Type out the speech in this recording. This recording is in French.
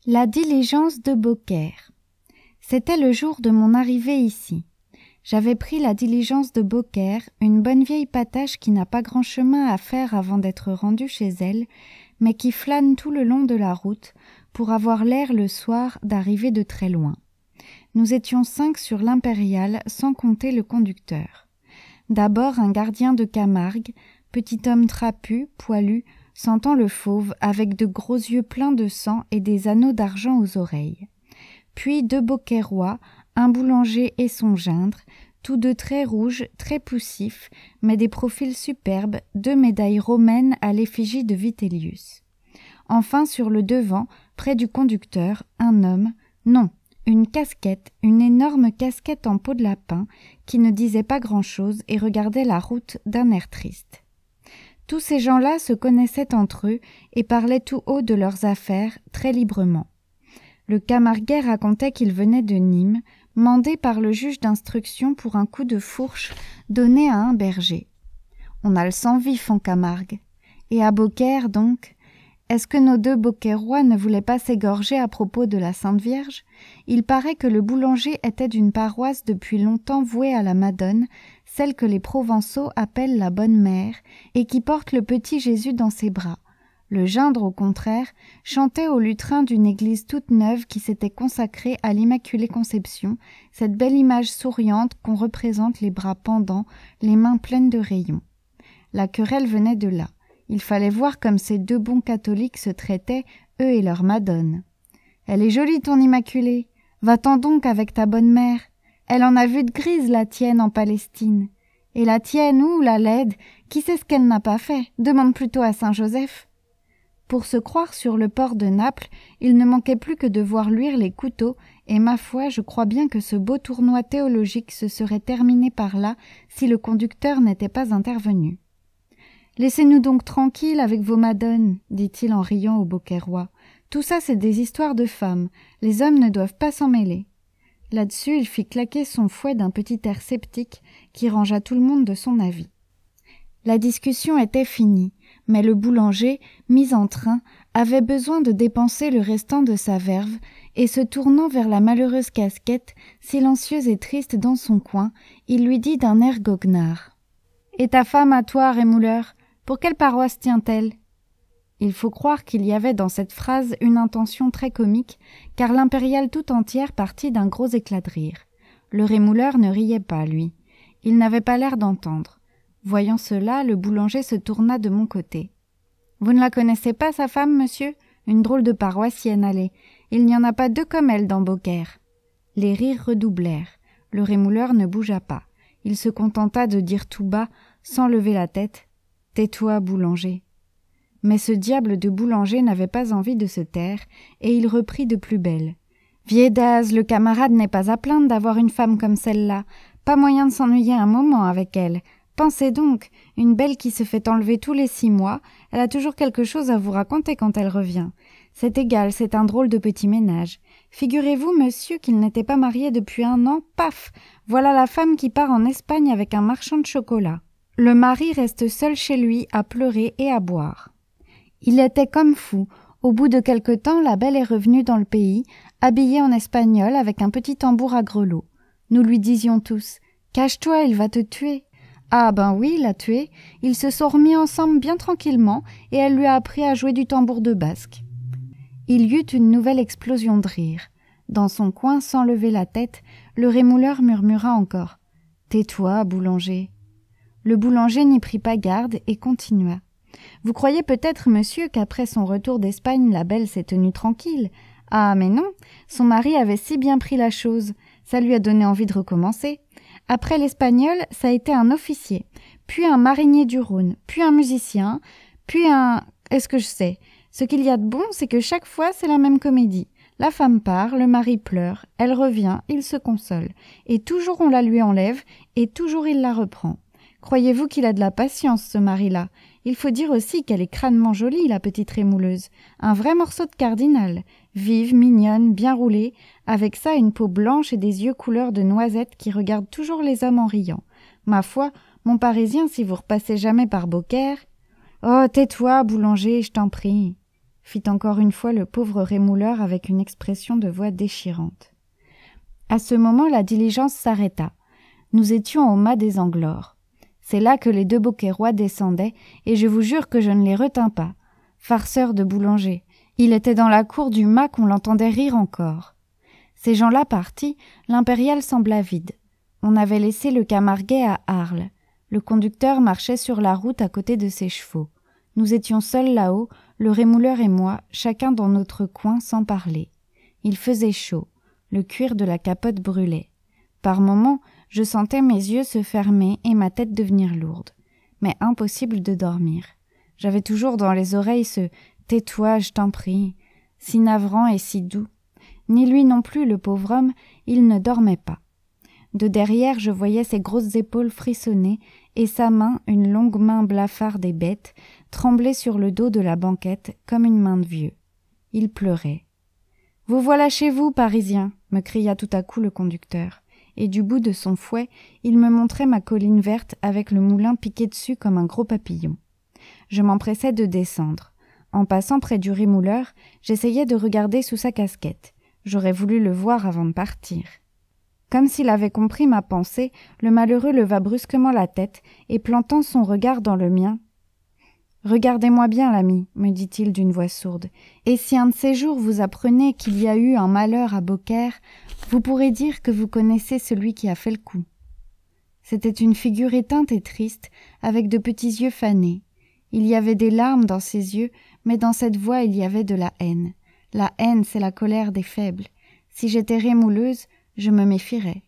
La diligence de Beaucaire. C'était le jour de mon arrivée ici. J'avais pris la diligence de Beaucaire, une bonne vieille patache qui n'a pas grand chemin à faire avant d'être rendue chez elle, mais qui flâne tout le long de la route pour avoir l'air le soir d'arriver de très loin. Nous étions 5 sur l'Impériale, sans compter le conducteur. D'abord un gardien de Camargue, petit homme trapu, poilu, sentant le fauve, avec de gros yeux pleins de sang et des anneaux d'argent aux oreilles. Puis 2 Beaucairois, un boulanger et son gindre, tous deux très rouges, très poussifs, mais des profils superbes, 2 médailles romaines à l'effigie de Vitellius. Enfin, sur le devant, près du conducteur, un homme, non, une casquette, une énorme casquette en peau de lapin, qui ne disait pas grand-chose et regardait la route d'un air triste. Tous ces gens-là se connaissaient entre eux et parlaient tout haut de leurs affaires, très librement. Le Camarguais racontait qu'il venait de Nîmes, mandé par le juge d'instruction pour un coup de fourche donné à un berger. On a le sang vif en Camargue. Et à Beaucaire, donc, est-ce que nos 2 Beaucairois ne voulaient pas s'égorger à propos de la Sainte Vierge? Il paraît que le boulanger était d'une paroisse depuis longtemps vouée à la Madone, celle que les Provençaux appellent la Bonne Mère, et qui porte le petit Jésus dans ses bras. Le gindre, au contraire, chantait au lutrin d'une église toute neuve qui s'était consacrée à l'Immaculée Conception, cette belle image souriante qu'on représente les bras pendants, les mains pleines de rayons. La querelle venait de là. Il fallait voir comme ces 2 bons catholiques se traitaient, eux et leur Madone. « Elle est jolie, ton Immaculée. Va-t'en donc avec ta bonne mère. Elle en a vu de grise, la tienne, en Palestine. Et la tienne, où, la laide? Qui sait ce qu'elle n'a pas fait? Demande plutôt à Saint-Joseph. » Pour se croire sur le port de Naples, il ne manquait plus que de voir luire les couteaux, et ma foi, je crois bien que ce beau tournoi théologique se serait terminé par là si le conducteur n'était pas intervenu. « Laissez-nous donc tranquilles avec vos madones, dit-il en riant au Beaucairois. Tout ça, c'est des histoires de femmes. Les hommes ne doivent pas s'en mêler. » Là-dessus, il fit claquer son fouet d'un petit air sceptique qui rangea tout le monde de son avis. La discussion était finie, mais le boulanger, mis en train, avait besoin de dépenser le restant de sa verve, et se tournant vers la malheureuse casquette, silencieuse et triste dans son coin, il lui dit d'un air goguenard. « Et ta femme à toi, rémouleur, pour quelle paroisse tient-elle » Il faut croire qu'il y avait dans cette phrase une intention très comique, car l'impériale tout entière partit d'un gros éclat de rire. Le rémouleur ne riait pas, lui. Il n'avait pas l'air d'entendre. Voyant cela, le boulanger se tourna de mon côté. « Vous ne la connaissez pas, sa femme, monsieur? Une drôle de paroissienne, allez. Il n'y en a pas 2 comme elle dans Beaucaire. » Les rires redoublèrent. Le rémouleur ne bougea pas. Il se contenta de dire tout bas, sans lever la tête, « Tais-toi, boulanger. » Mais ce diable de boulanger n'avait pas envie de se taire, et il reprit de plus belle. « Viédase, le camarade n'est pas à plaindre d'avoir une femme comme celle-là. Pas moyen de s'ennuyer un moment avec elle. Pensez donc, une belle qui se fait enlever tous les 6 mois, elle a toujours quelque chose à vous raconter quand elle revient. C'est égal, c'est un drôle de petit ménage. Figurez-vous, monsieur, qu'il n'était pas marié depuis 1 an, paf! Voilà la femme qui part en Espagne avec un marchand de chocolat. Le mari reste seul chez lui à pleurer et à boire. Il était comme fou. Au bout de quelque temps, la belle est revenue dans le pays, habillée en espagnol avec un petit tambour à grelots. Nous lui disions tous « Cache-toi, il va te tuer !» Ah ben oui, il l'a tué. Ils se sont remis ensemble bien tranquillement et elle lui a appris à jouer du tambour de basque. Il y eut une nouvelle explosion de rire. Dans son coin, sans lever la tête, le rémouleur murmura encore « Tais-toi, boulanger !» Le boulanger n'y prit pas garde et continua. « Vous croyez peut-être, monsieur, qu'après son retour d'Espagne, la belle s'est tenue tranquille. Ah, mais non, son mari avait si bien pris la chose, ça lui a donné envie de recommencer. Après l'espagnol, ça a été un officier, puis un marinier du Rhône, puis un musicien, puis un... Est-ce que je sais? Ce qu'il y a de bon, c'est que chaque fois, c'est la même comédie. La femme part, le mari pleure, elle revient, il se console. Et toujours on la lui enlève, et toujours il la reprend. Croyez-vous qu'il a de la patience, ce mari-là? Il faut dire aussi qu'elle est crânement jolie, la petite rémouleuse. Un vrai morceau de cardinal. Vive, mignonne, bien roulée, avec ça une peau blanche et des yeux couleur de noisette qui regardent toujours les hommes en riant. Ma foi, mon Parisien, si vous repassez jamais par Beaucaire... Oh, tais-toi, boulanger, je t'en prie. fit encore une fois le pauvre rémouleur avec une expression de voix déchirante. À ce moment, la diligence s'arrêta. Nous étions au mât des Anglores. C'est là que les 2 Beaucairois descendaient, et je vous jure que je ne les retins pas. Farceurs de boulanger. Il était dans la cour du mât qu'on l'entendait rire encore. Ces gens-là partis, l'Impériale sembla vide. On avait laissé le Camarguais à Arles. Le conducteur marchait sur la route à côté de ses chevaux. Nous étions seuls là-haut, le rémouleur et moi, chacun dans notre coin sans parler. Il faisait chaud. Le cuir de la capote brûlait. Par moments, je sentais mes yeux se fermer et ma tête devenir lourde. Mais impossible de dormir. J'avais toujours dans les oreilles ce « tais-toi, je t'en prie », si navrant et si doux. Ni lui non plus, le pauvre homme, il ne dormait pas. De derrière, je voyais ses grosses épaules frissonner et sa main, une longue main blafarde et bête, trembler sur le dos de la banquette comme une main de vieux. Il pleurait. « Vous voilà chez vous, Parisien !» me cria tout à coup le conducteur, et du bout de son fouet, il me montrait ma colline verte avec le moulin piqué dessus comme un gros papillon. Je m'empressais de descendre. En passant près du rémouleur, j'essayais de regarder sous sa casquette. J'aurais voulu le voir avant de partir. Comme s'il avait compris ma pensée, le malheureux leva brusquement la tête et plantant son regard dans le mien. « Regardez-moi bien, l'ami, me dit-il d'une voix sourde, et si un de ces jours vous apprenez qu'il y a eu un malheur à Beaucaire, vous pourrez dire que vous connaissez celui qui a fait le coup. » C'était une figure éteinte et triste, avec de petits yeux fanés. Il y avait des larmes dans ses yeux, mais dans cette voix il y avait de la haine. La haine, c'est la colère des faibles. Si j'étais rémouleuse, je me méfierais.